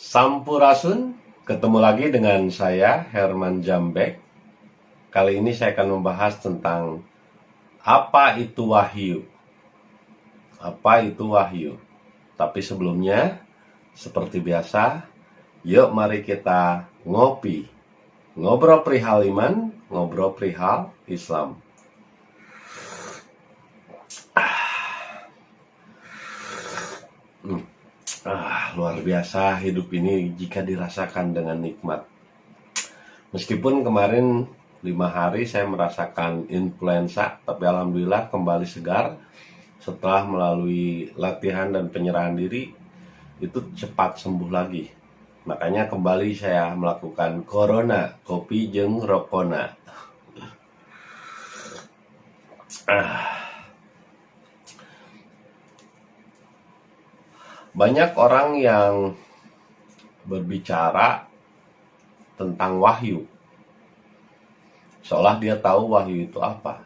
Sampurasun, ketemu lagi dengan saya Herman Jambek. Kali ini saya akan membahas tentang apa itu wahyu. Apa itu wahyu? Tapi sebelumnya, seperti biasa, yuk mari kita ngopi. Ngobrol perihal iman, ngobrol perihal Islam. Luar biasa hidup ini jika dirasakan dengan nikmat. Meskipun kemarin 5 hari saya merasakan influenza, tapi alhamdulillah kembali segar setelah melalui latihan dan penyerahan diri, itu cepat sembuh lagi. Makanya kembali saya melakukan corona, kopi jeung rokona. Banyak orang yang berbicara tentang wahyu, seolah dia tahu wahyu itu apa.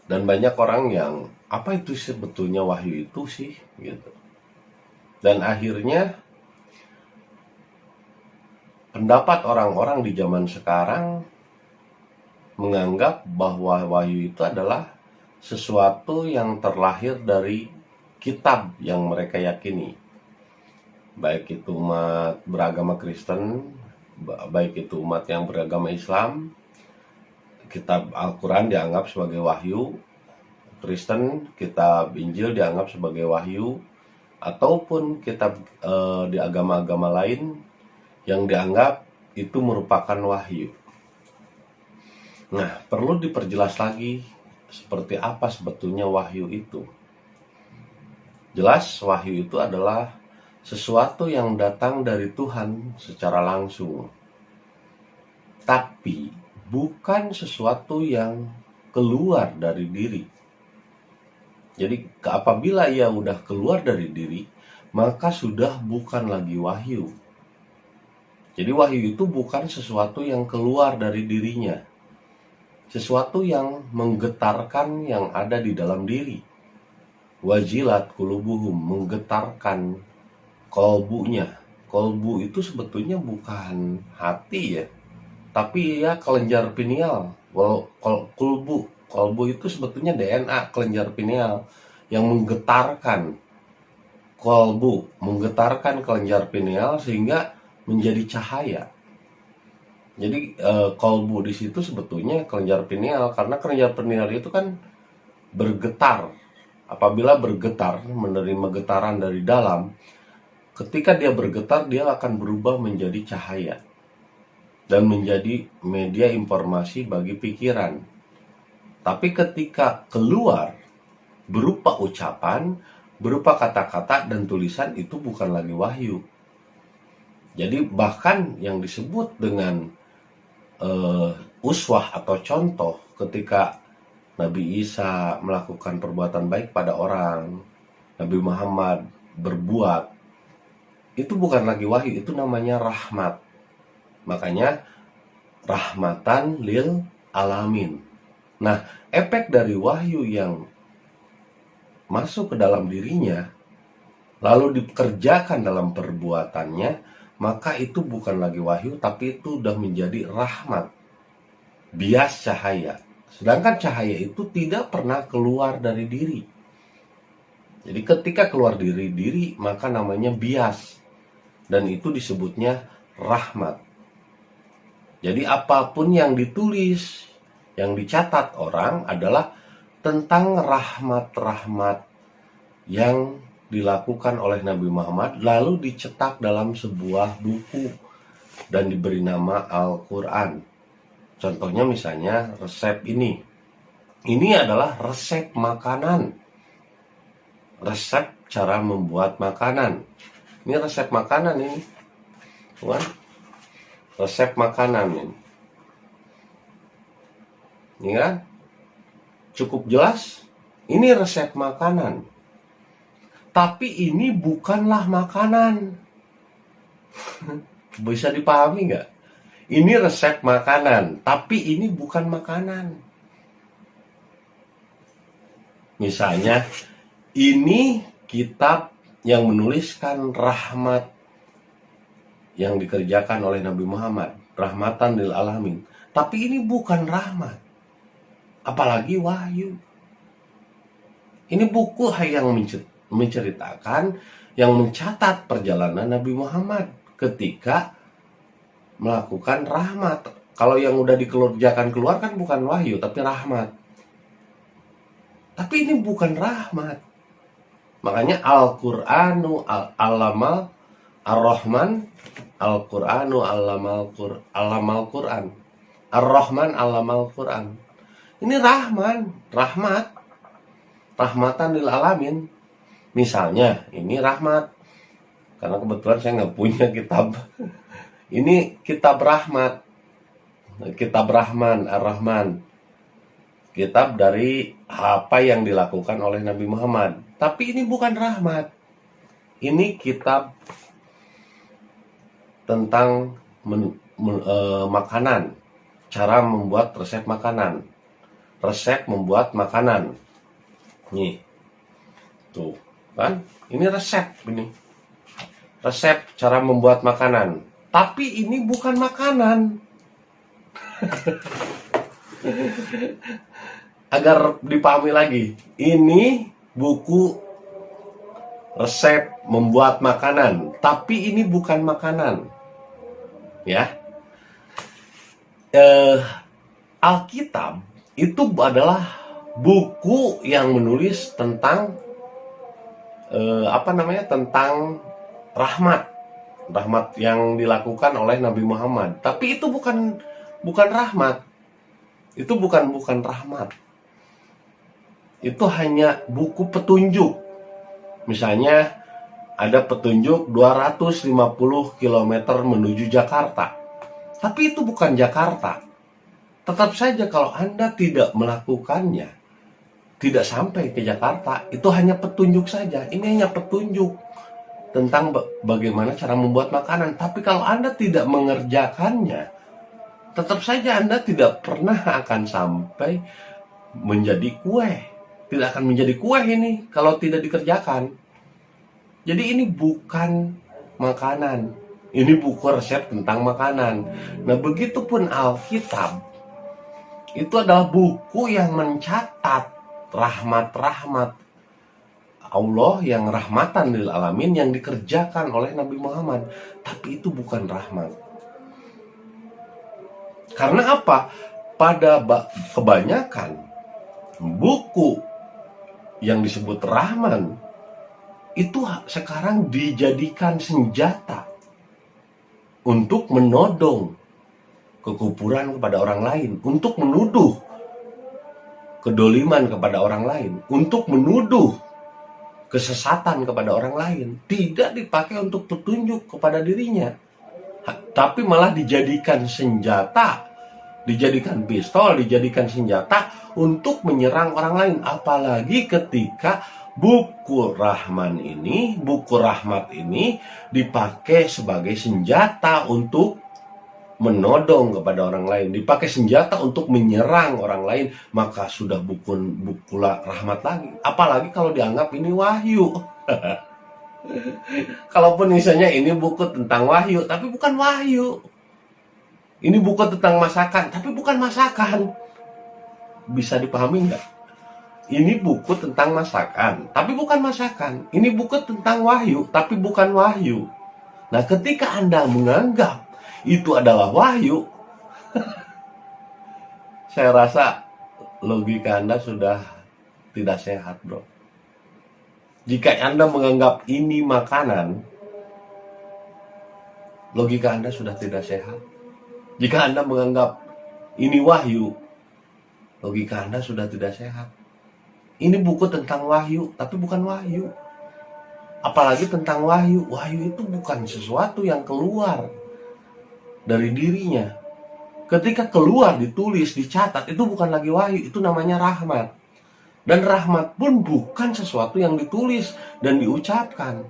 Dan banyak orang yang, apa itu sebetulnya wahyu itu sih? Gitu. Dan akhirnya pendapat orang-orang di zaman sekarang menganggap bahwa wahyu itu adalah sesuatu yang terlahir dari kitab yang mereka yakini. Baik itu umat beragama Kristen, baik itu umat yang beragama Islam, kitab Al-Quran dianggap sebagai wahyu, Kristen kitab Injil dianggap sebagai wahyu, ataupun kitab di agama-agama lain yang dianggap itu merupakan wahyu. Nah, perlu diperjelas lagi seperti apa sebetulnya wahyu itu. Jelas wahyu itu adalah sesuatu yang datang dari Tuhan secara langsung. Tapi bukan sesuatu yang keluar dari diri. Jadi apabila ia udah keluar dari diri, maka sudah bukan lagi wahyu. Jadi wahyu itu bukan sesuatu yang keluar dari dirinya. Sesuatu yang menggetarkan yang ada di dalam diri. Wajilat kulubuhum, menggetarkan kolbunya. Kolbu itu sebetulnya bukan hati ya, tapi ya kelenjar pineal. Kolbu itu sebetulnya DNA, kelenjar pineal yang menggetarkan kolbu, menggetarkan kelenjar pineal sehingga menjadi cahaya. Jadi kolbu di situ sebetulnya kelenjar pineal, karena kelenjar pineal itu kan bergetar. Apabila bergetar, menerima getaran dari dalam, ketika dia bergetar, dia akan berubah menjadi cahaya dan menjadi media informasi bagi pikiran. Tapi ketika keluar berupa ucapan, berupa kata-kata dan tulisan, itu bukan lagi wahyu. Jadi bahkan yang disebut dengan uswah atau contoh, ketika Nabi Isa melakukan perbuatan baik pada orang, Nabi Muhammad berbuat, itu bukan lagi wahyu, itu namanya rahmat. Makanya rahmatan lil alamin. Nah, efek dari wahyu yang masuk ke dalam dirinya, lalu dikerjakan dalam perbuatannya, maka itu bukan lagi wahyu, tapi itu sudah menjadi rahmat, bias cahaya. Sedangkan cahaya itu tidak pernah keluar dari diri. Jadi ketika keluar dari diri, maka namanya bias. Dan itu disebutnya rahmat. Jadi apapun yang ditulis, yang dicatat orang adalah tentang rahmat-rahmat yang dilakukan oleh Nabi Muhammad, lalu dicetak dalam sebuah buku dan diberi nama Al-Quran. Contohnya misalnya resep ini. Ini adalah resep makanan. Resep cara membuat makanan. Ini resep makanan ini. Bukan? Resep makanan ini. Ini kan? Cukup jelas. Ini resep makanan. Tapi ini bukanlah makanan. Bisa dipahami nggak? Ini resep makanan, tapi ini bukan makanan. Misalnya, ini kitab yang menuliskan rahmat yang dikerjakan oleh Nabi Muhammad, rahmatan lil alamin. Tapi ini bukan rahmat, apalagi wahyu. Ini buku yang menceritakan, yang mencatat perjalanan Nabi Muhammad ketika melakukan rahmat. Kalau yang udah dikerjakan keluar kan bukan wahyu, tapi rahmat. Tapi ini bukan rahmat. Makanya Al-Qur'anu alamal Ar-Rahman, Al-Qur'anu alamal Qur'an. Ar-Rahman alamal Qur'an. Ini rahmat. Rahmatan lil alamin. Misalnya, ini rahmat. Karena kebetulan saya nggak punya kitab. Ini kitab rahmat. Kitab Rahman, Ar-Rahman. Kitab dari apa yang dilakukan oleh Nabi Muhammad. Tapi ini bukan rahmat. Ini kitab tentang makanan. Cara membuat resep makanan. Resep membuat makanan. Nih. Tuh, kan? Ini resep ini. Resep cara membuat makanan. Tapi ini bukan makanan. Agar dipahami lagi, ini buku resep membuat makanan, tapi ini bukan makanan. Ya. Alkitab itu adalah buku yang menulis tentang tentang rahmat yang dilakukan oleh Nabi Muhammad. Tapi itu bukan rahmat. Itu bukan rahmat. Itu hanya buku petunjuk. Misalnya ada petunjuk 250 km menuju Jakarta. Tapi itu bukan Jakarta. Tetap saja kalau Anda tidak melakukannya, tidak sampai ke Jakarta, itu hanya petunjuk saja. Ini hanya petunjuk tentang bagaimana cara membuat makanan. Tapi kalau Anda tidak mengerjakannya, tetap saja Anda tidak pernah akan sampai menjadi kue. Tidak akan menjadi kue ini kalau tidak dikerjakan. Jadi ini bukan makanan. Ini buku resep tentang makanan. Nah, begitupun Alkitab. Itu adalah buku yang mencatat rahmat-rahmat Allah yang rahmatan lil alamin yang dikerjakan oleh Nabi Muhammad. Tapi itu bukan rahmat. Karena apa? Pada kebanyakan buku yang disebut Rahman itu sekarang dijadikan senjata untuk menodong kekufuran kepada orang lain, untuk menuduh kedoliman kepada orang lain, untuk menuduh kesesatan kepada orang lain. Tidak dipakai untuk petunjuk kepada dirinya, tapi malah dijadikan senjata, dijadikan pistol, dijadikan senjata untuk menyerang orang lain. Apalagi ketika buku rahmat ini dipakai sebagai senjata untuk menodong kepada orang lain, dipakai senjata untuk menyerang orang lain, maka sudah buku rahmat lagi. Apalagi kalau dianggap ini wahyu. Kalaupun misalnya ini buku tentang wahyu, tapi bukan wahyu. Ini buku tentang masakan, tapi bukan masakan. Bisa dipahami nggak? Ini buku tentang masakan, tapi bukan masakan. Ini buku tentang wahyu, tapi bukan wahyu. Nah, ketika Anda menganggap itu adalah wahyu, saya rasa logika Anda sudah tidak sehat, bro. Jika Anda menganggap ini makanan, logika Anda sudah tidak sehat. Jika Anda menganggap ini wahyu, logika Anda sudah tidak sehat. Ini buku tentang wahyu, tapi bukan wahyu. Apalagi tentang wahyu. Wahyu itu bukan sesuatu yang keluar dari dirinya. Ketika keluar, ditulis, dicatat, itu bukan lagi wahyu, itu namanya rahmat. Dan rahmat pun bukan sesuatu yang ditulis dan diucapkan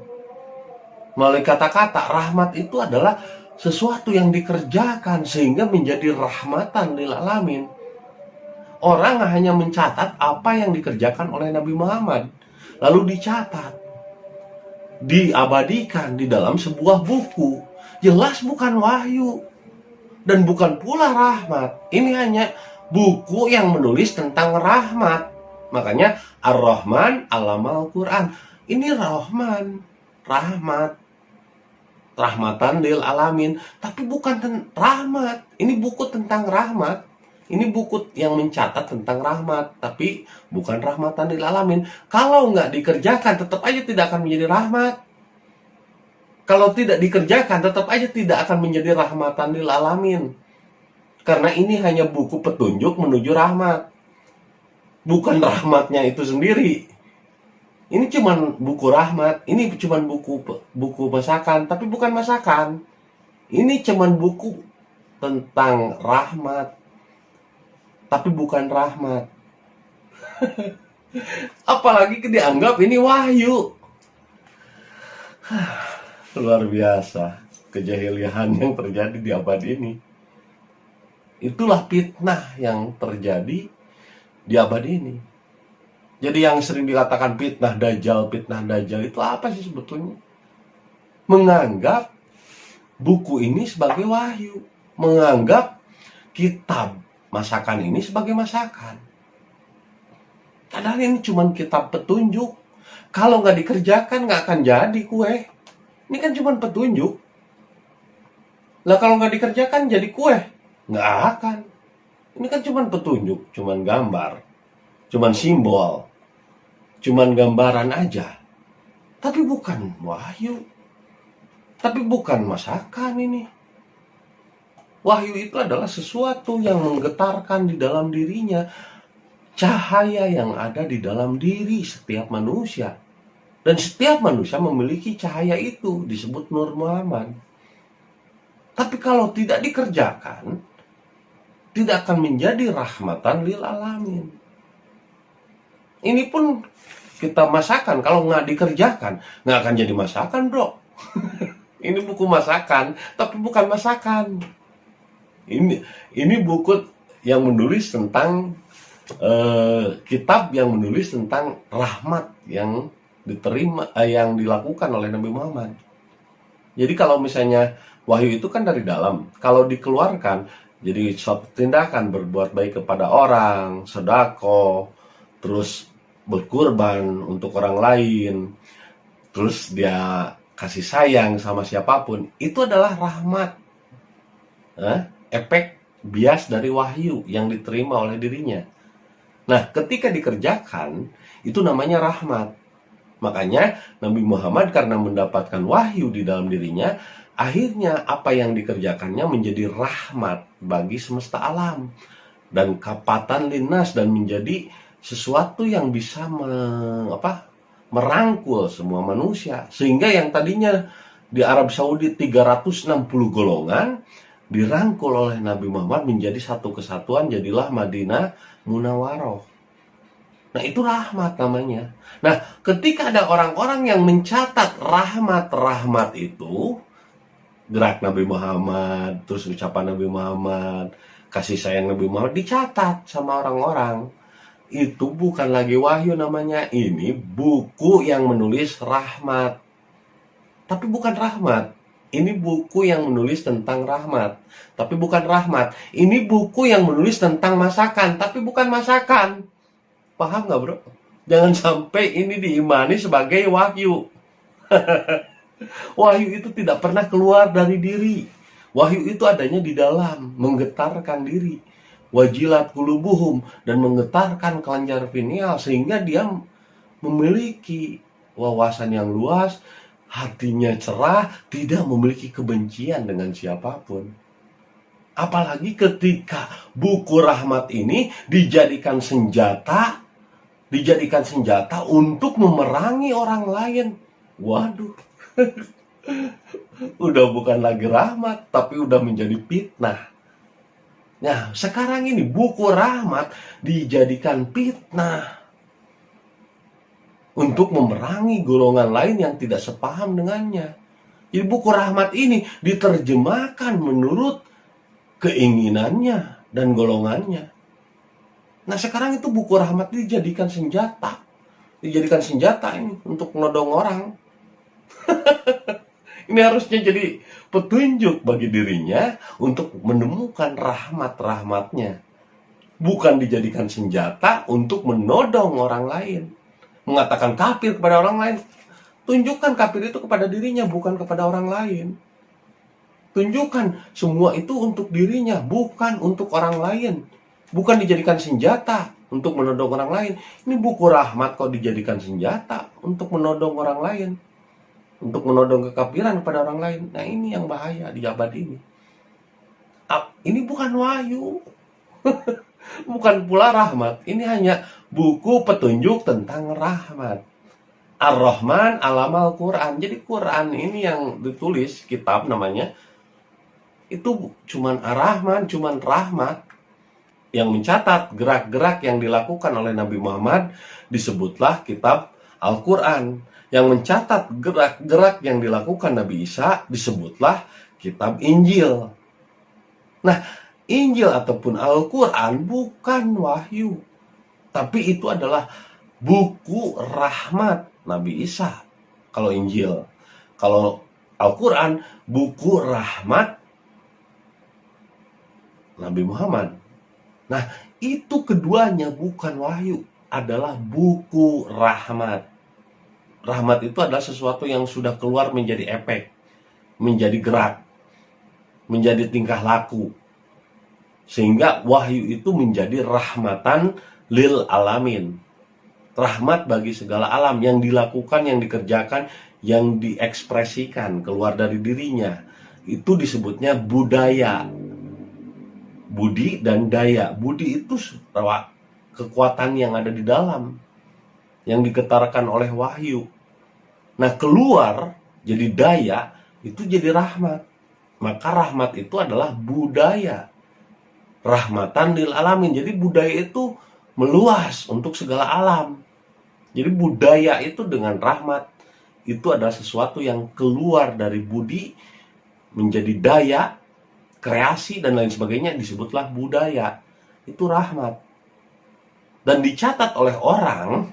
melalui kata-kata. Rahmat itu adalah sesuatu yang dikerjakan sehingga menjadi rahmatan lil alamin. Orang hanya mencatat apa yang dikerjakan oleh Nabi Muhammad, lalu dicatat. diabadikan di dalam sebuah buku. Jelas bukan wahyu dan bukan pula rahmat. Ini hanya buku yang menulis tentang rahmat. Makanya Ar-Rahman Allamal Quran. Ini Rahman, rahmat, rahmatan lil alamin, tapi bukan rahmat. Ini buku tentang rahmat. Ini buku yang mencatat tentang rahmat, tapi bukan rahmatan lil alamin. Kalau nggak dikerjakan, tetap aja tidak akan menjadi rahmat. Kalau tidak dikerjakan, tetap aja tidak akan menjadi rahmatan lil alamin. Karena ini hanya buku petunjuk menuju rahmat. Bukan rahmatnya itu sendiri. Ini cuman buku rahmat, ini cuman buku masakan, tapi bukan masakan. Ini cuman buku tentang rahmat, tapi bukan rahmat. Apalagi dianggap ini wahyu. Luar biasa kejahilian yang terjadi di abad ini. Itulah fitnah yang terjadi di abad ini. Jadi yang sering dikatakan fitnah dajjal itu apa sih sebetulnya? Menganggap buku ini sebagai wahyu, menganggap kitab masakan ini sebagai masakan. Padahal ini cuma kitab petunjuk. Kalau nggak dikerjakan nggak akan jadi kue. Ini kan cuma petunjuk. Lah kalau nggak dikerjakan jadi kue, nggak akan. Ini kan cuma petunjuk, cuma gambar, cuma simbol, cuma gambaran aja. Tapi bukan wahyu. Tapi bukan masakan ini. Wahyu itu adalah sesuatu yang menggetarkan di dalam dirinya. Cahaya yang ada di dalam diri setiap manusia. Dan setiap manusia memiliki cahaya itu, disebut Nur Muhammad. Tapi kalau tidak dikerjakan, tidak akan menjadi rahmatan lil alamin. Ini pun kita masakan, kalau nggak dikerjakan, nggak akan jadi masakan, bro. Ini buku masakan, tapi bukan masakan. Ini buku yang menulis tentang kitab yang menulis tentang rahmat yang diterima, yang dilakukan oleh Nabi Muhammad. Jadi kalau misalnya wahyu itu kan dari dalam, kalau dikeluarkan jadi suatu tindakan berbuat baik kepada orang, sedekah, terus berkurban untuk orang lain, terus dia kasih sayang sama siapapun, itu adalah rahmat. Efek bias dari wahyu yang diterima oleh dirinya. Nah, ketika dikerjakan, itu namanya rahmat. Makanya Nabi Muhammad karena mendapatkan wahyu di dalam dirinya, akhirnya apa yang dikerjakannya menjadi rahmat bagi semesta alam dan kapatan linnas, dan menjadi sesuatu yang bisa merangkul semua manusia. Sehingga yang tadinya di Arab Saudi 360 golongan dirangkul oleh Nabi Muhammad menjadi satu kesatuan, jadilah Madinah Munawwaroh. Nah, itu rahmat namanya. Nah, ketika ada orang-orang yang mencatat rahmat-rahmat itu, gerak Nabi Muhammad, terus ucapan Nabi Muhammad, kasih sayang Nabi Muhammad, dicatat sama orang-orang. Itu bukan lagi wahyu namanya. Ini buku yang menulis rahmat. Tapi bukan rahmat. Ini buku yang menulis tentang rahmat. Tapi bukan rahmat. Ini buku yang menulis tentang masakan. Tapi bukan masakan. Paham nggak, bro? Jangan sampai ini diimani sebagai wahyu. Wahyu itu tidak pernah keluar dari diri. Wahyu itu adanya di dalam, menggetarkan diri. Wajilat qulubuhum, dan menggetarkan kelenjar pineal, sehingga dia memiliki wawasan yang luas, hatinya cerah, tidak memiliki kebencian dengan siapapun. Apalagi ketika buku rahmat ini dijadikan senjata untuk memerangi orang lain. Waduh. Udah bukan lagi rahmat, tapi udah menjadi fitnah. Nah, sekarang ini buku rahmat dijadikan fitnah untuk memerangi golongan lain yang tidak sepaham dengannya. Jadi buku rahmat ini diterjemahkan menurut keinginannya dan golongannya. Nah, sekarang itu buku rahmat dijadikan senjata. Dijadikan senjata ini untuk menodong orang. Ini harusnya jadi petunjuk bagi dirinya untuk menemukan rahmat-rahmatnya. Bukan dijadikan senjata untuk menodong orang lain. Mengatakan kafir kepada orang lain. Tunjukkan kafir itu kepada dirinya, bukan kepada orang lain. Tunjukkan semua itu untuk dirinya, bukan untuk orang lain. Bukan dijadikan senjata untuk menodong orang lain. Ini buku rahmat kok dijadikan senjata untuk menodong orang lain. Untuk menodong kekafiran kepada orang lain. Nah, ini yang bahaya di abad ini. Ini bukan wahyu. Bukan pula rahmat. Ini hanya buku petunjuk tentang rahmat. Ar-Rahman alamal Quran. Jadi Quran ini yang ditulis, kitab namanya, itu cuman Ar-Rahman, cuman rahmat. Yang mencatat gerak-gerak yang dilakukan oleh Nabi Muhammad disebutlah kitab Al-Quran. Yang mencatat gerak-gerak yang dilakukan Nabi Isa disebutlah kitab Injil. Nah, Injil ataupun Al-Quran bukan wahyu, tapi itu adalah buku rahmat Nabi Isa. Kalau Injil, kalau Al-Quran buku rahmat Nabi Muhammad. Nah, itu keduanya bukan wahyu, adalah buku rahmat. Rahmat itu adalah sesuatu yang sudah keluar menjadi efek, menjadi gerak, menjadi tingkah laku. Sehingga wahyu itu menjadi rahmatan lil alamin. Rahmat bagi segala alam yang dilakukan, yang dikerjakan, yang diekspresikan keluar dari dirinya. Itu disebutnya budaya. Budi dan daya. Budi itu kekuatan yang ada di dalam, yang digetarkan oleh wahyu. Nah, keluar jadi daya, itu jadi rahmat. Maka rahmat itu adalah budaya. Rahmatan lil alamin. Jadi budaya itu meluas untuk segala alam. Jadi budaya itu dengan rahmat, itu adalah sesuatu yang keluar dari budi menjadi daya, kreasi dan lain sebagainya, disebutlah budaya. Itu rahmat. Dan dicatat oleh orang,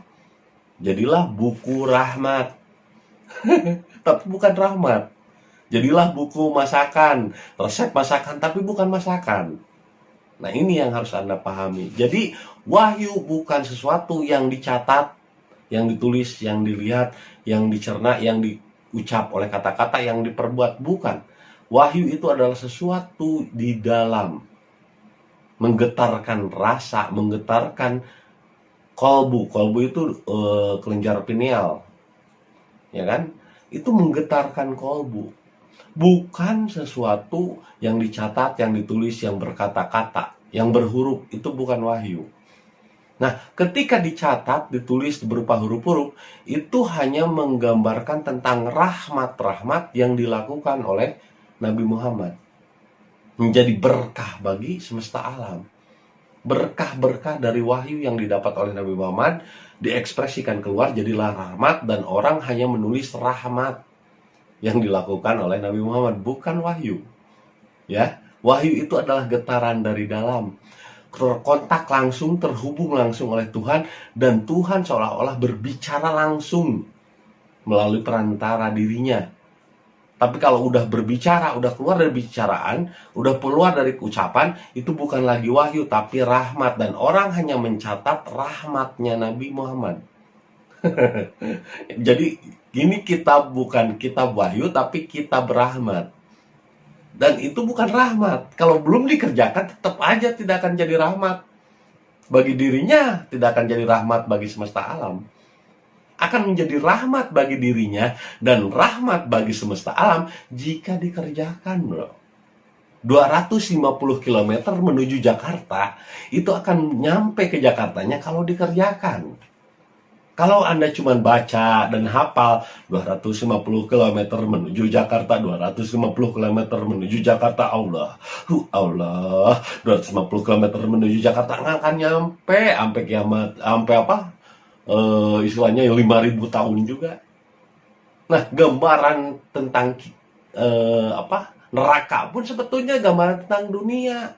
jadilah buku rahmat. Tapi bukan rahmat. Jadilah buku masakan, resep masakan, tapi bukan masakan. Nah, ini yang harus Anda pahami. Jadi wahyu bukan sesuatu yang dicatat, yang ditulis, yang dilihat, yang dicerna, yang diucap oleh kata-kata, yang diperbuat. Bukan. Wahyu itu adalah sesuatu di dalam, menggetarkan rasa, menggetarkan kolbu. Kolbu itu kelenjar pineal, ya kan? Itu menggetarkan kolbu. Bukan sesuatu yang dicatat, yang ditulis, yang berkata-kata, yang berhuruf. Itu bukan wahyu. Nah, ketika dicatat, ditulis berupa huruf-huruf, itu hanya menggambarkan tentang rahmat-rahmat yang dilakukan oleh Nabi Muhammad. Menjadi berkah bagi semesta alam. Berkah-berkah dari wahyu yang didapat oleh Nabi Muhammad diekspresikan keluar, jadilah rahmat, dan orang hanya menulis rahmat yang dilakukan oleh Nabi Muhammad, bukan wahyu. Ya, wahyu itu adalah getaran dari dalam, kontak langsung, terhubung langsung oleh Tuhan, dan Tuhan seolah-olah berbicara langsung melalui perantara dirinya. Tapi kalau udah berbicara, udah keluar dari bicaraan, udah keluar dari ucapan, itu bukan lagi wahyu, tapi rahmat. Dan orang hanya mencatat rahmatnya Nabi Muhammad. Jadi, ini kitab bukan kitab wahyu, tapi kitab rahmat. Dan itu bukan rahmat. Kalau belum dikerjakan, tetap aja tidak akan jadi rahmat. Bagi dirinya, tidak akan jadi rahmat bagi semesta alam. Akan menjadi rahmat bagi dirinya dan rahmat bagi semesta alam jika dikerjakan, bro. 250 km menuju Jakarta, itu akan nyampe ke Jakartanya kalau dikerjakan. Kalau Anda cuma baca dan hafal 250 km menuju Jakarta, 250 km menuju Jakarta, Allah, 250 km menuju Jakarta, nggak akan nyampe sampai kiamat, sampai apa? Istilahnya 5.000 tahun juga. Nah, gambaran tentang neraka pun sebetulnya gambaran tentang dunia.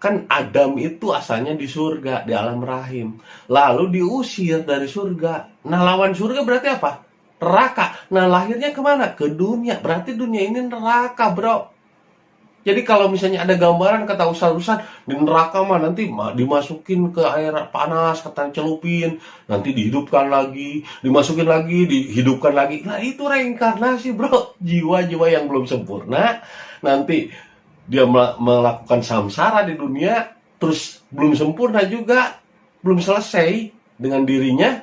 Kan Adam itu asalnya di surga, di alam rahim, lalu diusir dari surga. Nah, lawan surga berarti apa? neraka. Nah, lahirnya kemana? Ke dunia. Berarti dunia ini neraka, bro. Jadi kalau misalnya ada gambaran kata ustaz-ustaz, di neraka mah nanti dimasukin ke air panas, kata celupin, nanti dihidupkan lagi, dimasukin lagi, dihidupkan lagi. Nah, itu reinkarnasi, bro. Jiwa-jiwa yang belum sempurna, nanti dia melakukan samsara di dunia, terus belum sempurna juga, belum selesai dengan dirinya,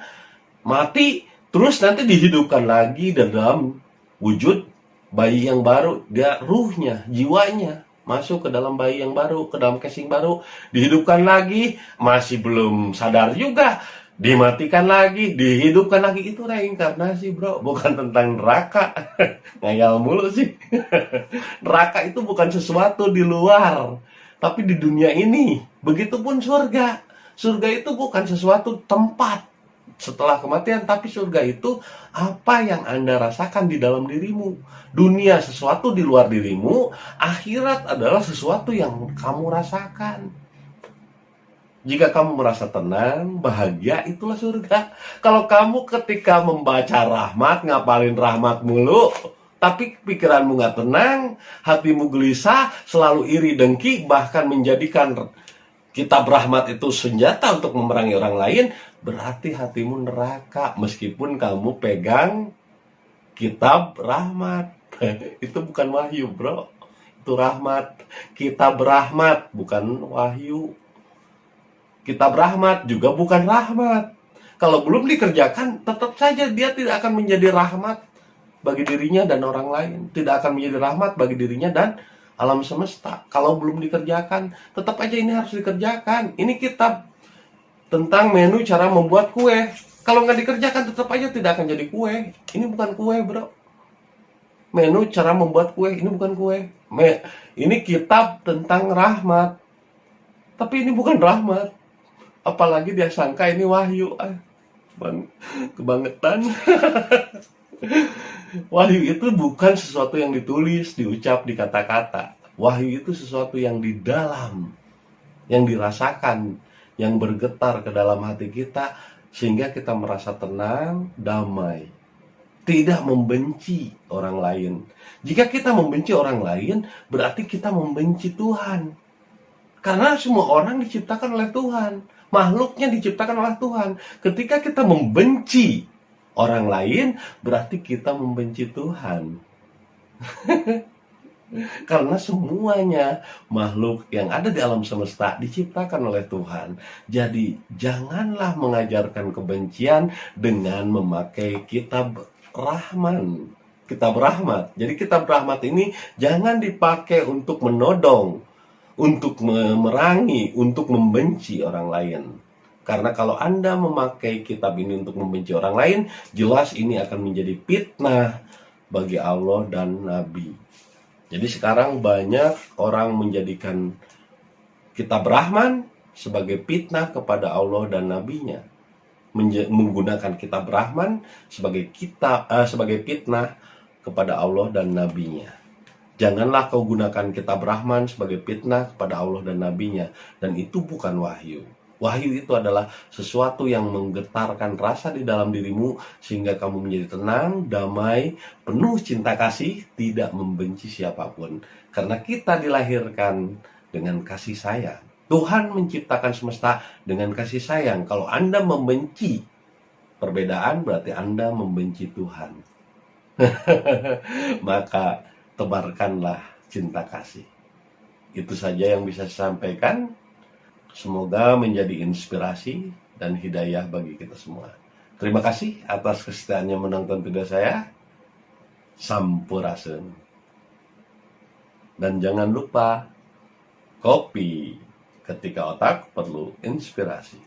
mati, terus nanti dihidupkan lagi dalam wujud bayi yang baru. Dia ruhnya, jiwanya masuk ke dalam bayi yang baru, ke dalam casing baru, dihidupkan lagi, masih belum sadar juga, dimatikan lagi, dihidupkan lagi. Itu reinkarnasi, bro, bukan tentang neraka. Ngayal mulu sih. Neraka itu bukan sesuatu di luar, tapi di dunia ini. Begitupun surga. Surga itu bukan sesuatu tempat setelah kematian, tapi surga itu apa yang Anda rasakan di dalam dirimu. Dunia sesuatu di luar dirimu, akhirat adalah sesuatu yang kamu rasakan. Jika kamu merasa tenang, bahagia, itulah surga. Kalau kamu ketika membaca rahmat, ngapalin rahmat mulu, tapi pikiranmu gak tenang, hatimu gelisah, selalu iri dengki, bahkan menjadikan kitab rahmat itu senjata untuk memerangi orang lain, berarti hatimu neraka meskipun kamu pegang kitab rahmat. Itu bukan wahyu, bro. Itu rahmat. Kitab rahmat, bukan wahyu. Kitab rahmat juga bukan rahmat. Kalau belum dikerjakan, tetap saja dia tidak akan menjadi rahmat bagi dirinya dan orang lain. Tidak akan menjadi rahmat bagi dirinya dan alam semesta. Kalau belum dikerjakan, tetap aja ini harus dikerjakan. Ini kitab tentang menu cara membuat kue. Kalau nggak dikerjakan, tetap aja tidak akan jadi kue. Ini bukan kue, bro. Menu cara membuat kue, ini bukan kue. Ini kitab tentang rahmat. Tapi ini bukan rahmat. Apalagi dia sangka ini wahyu. Kebangetan. Wahyu itu bukan sesuatu yang ditulis, diucap, di kata-kata. Wahyu itu sesuatu yang di dalam, yang dirasakan, yang bergetar ke dalam hati kita, sehingga kita merasa tenang, damai, tidak membenci orang lain. Jika kita membenci orang lain, berarti kita membenci Tuhan. Karena semua orang diciptakan oleh Tuhan, makhluknya diciptakan oleh Tuhan. Ketika kita membenci orang lain, berarti kita membenci Tuhan. Karena semuanya makhluk yang ada di alam semesta diciptakan oleh Tuhan. Jadi janganlah mengajarkan kebencian dengan memakai kitab rahman, kitab rahmat. Jadi kitab rahmat ini jangan dipakai untuk menodong, untuk memerangi, untuk membenci orang lain. Karena kalau Anda memakai kitab ini untuk membenci orang lain, jelas ini akan menjadi fitnah bagi Allah dan Nabi. Jadi sekarang banyak orang menjadikan kitab Rahman sebagai fitnah kepada Allah dan Nabi-Nya. Menggunakan kitab Rahman sebagai sebagai fitnah kepada Allah dan Nabi-Nya. Janganlah kau gunakan kitab Rahman sebagai fitnah kepada Allah dan Nabi-Nya. Dan itu bukan wahyu. Wahyu itu adalah sesuatu yang menggetarkan rasa di dalam dirimu sehingga kamu menjadi tenang, damai, penuh cinta kasih, tidak membenci siapapun. Karena kita dilahirkan dengan kasih sayang. Tuhan menciptakan semesta dengan kasih sayang. Kalau Anda membenci perbedaan, berarti Anda membenci Tuhan. Maka tebarkanlah cinta kasih. Itu saja yang bisa saya sampaikan. Semoga menjadi inspirasi dan hidayah bagi kita semua. Terima kasih atas kesetiaannya menonton video saya. Sampurasun. Dan jangan lupa, kopi ketika otak perlu inspirasi.